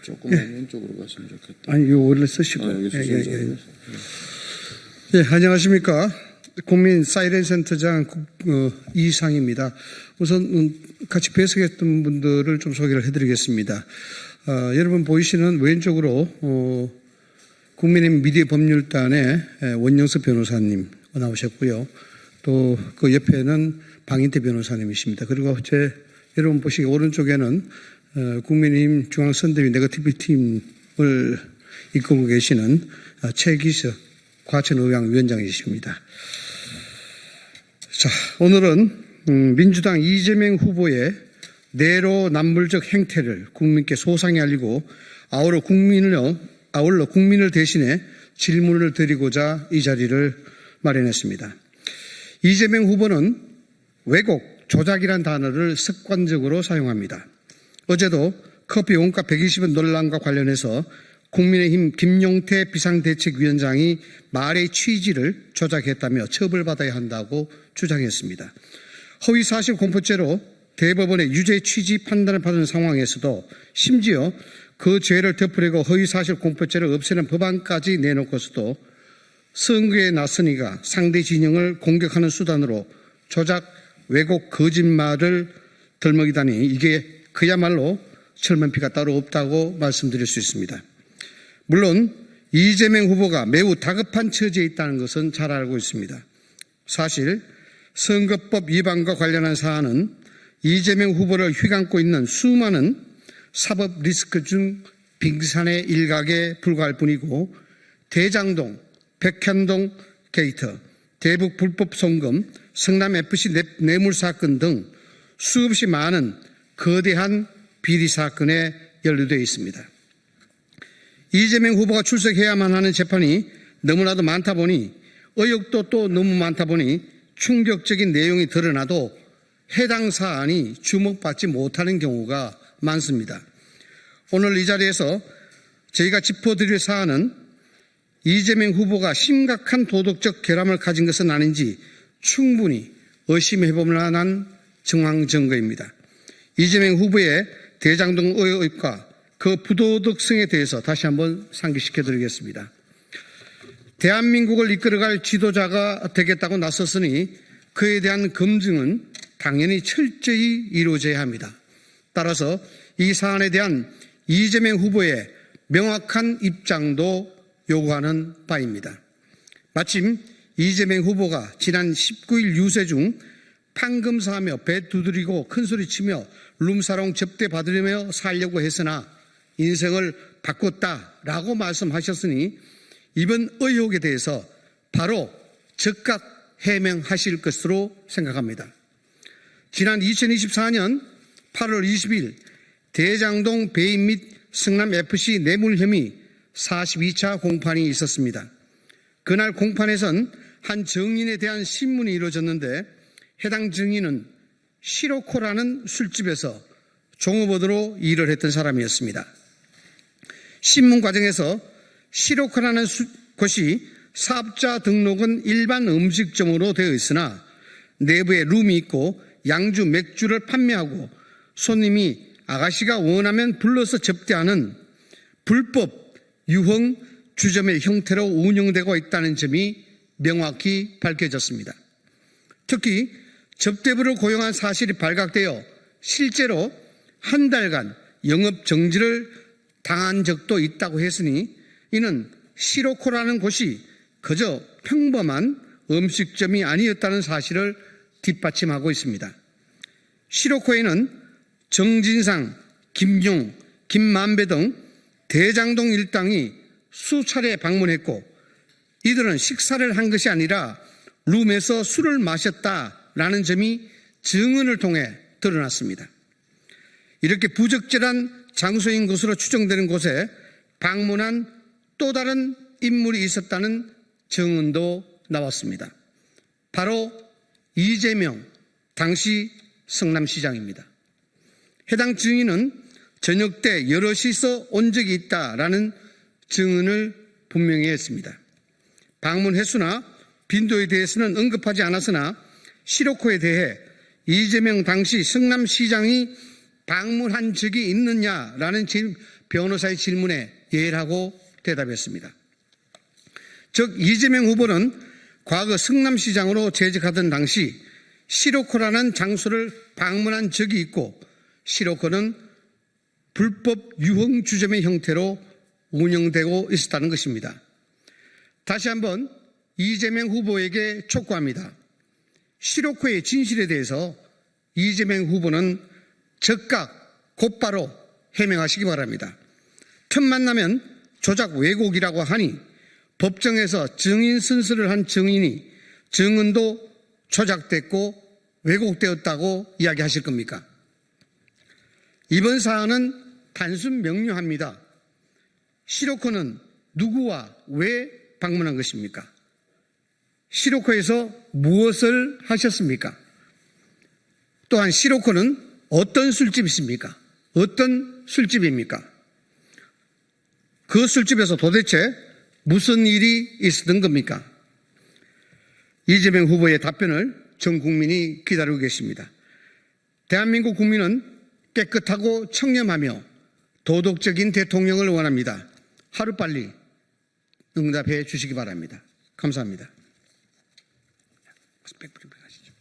조금만 왼쪽으로 갔으면 좋겠다. 아니, 이거 원래 쓰시고. 여기 수선자리에서. 예, 안녕하십니까. 국민 사이렌 센터장 이상입니다. 우선 같이 배석했던 분들을 좀 소개를 해드리겠습니다. 여러분 보이시는 왼쪽으로 국민의힘 미디어 법률단의 원영석 변호사님 나오셨고요. 또 그 옆에는 방인태 변호사님이십니다. 그리고 여러분 보시기 오른쪽에는 국민의힘 중앙선대위 네거티브 팀을 이끌고 계시는 최기석 과천의왕위원장이십니다. 자, 오늘은 민주당 이재명 후보의 내로남불적 행태를 국민께 소상히 알리고 아울러 국민을 대신해 질문을 드리고자 이 자리를 마련했습니다. 이재명 후보는 왜곡, 조작이란 단어를 습관적으로 사용합니다. 어제도 커피 원가 120원 논란과 관련해서 국민의힘 김용태 비상대책위원장이 말의 취지를 조작했다며 처벌받아야 한다고 주장했습니다. 허위사실 공표죄로 대법원의 유죄 취지 판단을 받은 상황에서도 심지어 그 죄를 덮으려고 허위사실 공표죄를 없애는 법안까지 내놓고서도 선거에 나서니가 상대 진영을 공격하는 수단으로 조작, 왜곡, 거짓말을 들먹이다니 이게 그야말로 철면피가 따로 없다고 말씀드릴 수 있습니다. 물론 이재명 후보가 매우 다급한 처지에 있다는 것은 잘 알고 있습니다. 사실 선거법 위반과 관련한 사안은 이재명 후보를 휘감고 있는 수많은 사법 리스크 중 빙산의 일각에 불과할 뿐이고 대장동, 백현동 게이트, 대북 불법 송금, 성남FC 뇌물 사건 등 수없이 많은 거대한 비리 사건에 연루되어 있습니다. 이재명 후보가 출석해야만 하는 재판이 너무나도 많다 보니 의혹도 또 너무 많다 보니 충격적인 내용이 드러나도 해당 사안이 주목받지 못하는 경우가 많습니다. 오늘 이 자리에서 저희가 짚어드릴 사안은 이재명 후보가 심각한 도덕적 결함을 가진 것은 아닌지 충분히 의심해볼 만한 정황 증거입니다. 이재명 후보의 대장동 의혹과 그 부도덕성에 대해서 다시 한번 상기시켜드리겠습니다. 대한민국을 이끌어갈 지도자가 되겠다고 나섰으니 그에 대한 검증은 당연히 철저히 이루어져야 합니다. 따라서 이 사안에 대한 이재명 후보의 명확한 입장도 요구하는 바입니다. 마침 이재명 후보가 지난 19일 유세 중 판검사하며 배 두드리고 큰소리치며 룸사롱 접대 받으려며 살려고 했으나 인생을 바꿨다라고 말씀하셨으니 이번 의혹에 대해서 바로 즉각 해명하실 것으로 생각합니다. 지난 2024년 8월 20일 대장동 배임 및 성남FC 뇌물 혐의 42차 공판이 있었습니다. 그날 공판에선 한 증인에 대한 신문이 이루어졌는데 해당 증인은 시로코라는 술집에서 종업원으로 일을 했던 사람이었습니다. 신문 과정에서 시로코라는 곳이 사업자 등록은 일반 음식점으로 되어 있으나 내부에 룸이 있고 양주, 맥주를 판매하고 손님이 아가씨가 원하면 불러서 접대하는 불법 유흥 주점의 형태로 운영되고 있다는 점이 명확히 밝혀졌습니다. 특히 접대부를 고용한 사실이 발각되어 실제로 한 달간 영업 정지를 당한 적도 있다고 했으니 이는 시로코라는 곳이 그저 평범한 음식점이 아니었다는 사실을 뒷받침하고 있습니다. 시로코에는 정진상, 김용, 김만배 등 대장동 일당이 수차례 방문했고 이들은 식사를 한 것이 아니라 룸에서 술을 마셨다라는 점이 증언을 통해 드러났습니다. 이렇게 부적절한 장소인 것으로 추정되는 곳에 방문한 또 다른 인물이 있었다는 증언도 나왔습니다. 바로 이재명 당시 성남시장입니다. 해당 증인은 저녁 때 여럿이서 온 적이 있다라는 증언을 분명히 했습니다. 방문 횟수나 빈도에 대해서는 언급하지 않았으나 시로코에 대해 이재명 당시 성남시장이 방문한 적이 있느냐라는 변호사의 질문에 예일하고 대답했습니다. 즉 이재명 후보는 과거 성남시장으로 재직하던 당시 시로코라는 장소를 방문한 적이 있고 시로코는 불법 유흥주점의 형태로 운영되고 있었다는 것입니다. 다시 한번 이재명 후보에게 촉구합니다. 시로코의 진실에 대해서 이재명 후보는 즉각 곧바로 해명하시기 바랍니다. 틈만 나면 조작 왜곡이라고 하니 법정에서 증인 순서를 한 증인이 증언도 조작됐고 왜곡되었다고 이야기하실 겁니까? 이번 사안은 단순 명료합니다. 시로코는 누구와 왜 방문한 것입니까? 시로코에서 무엇을 하셨습니까? 또한 시로코는 어떤 술집이십니까? 어떤 술집입니까? 그 술집에서 도대체 무슨 일이 있었던 겁니까? 이재명 후보의 답변을 전 국민이 기다리고 계십니다. 대한민국 국민은 깨끗하고 청렴하며 도덕적인 대통령을 원합니다. 하루빨리 응답해 주시기 바랍니다. 감사합니다. 백브리핑 하시죠.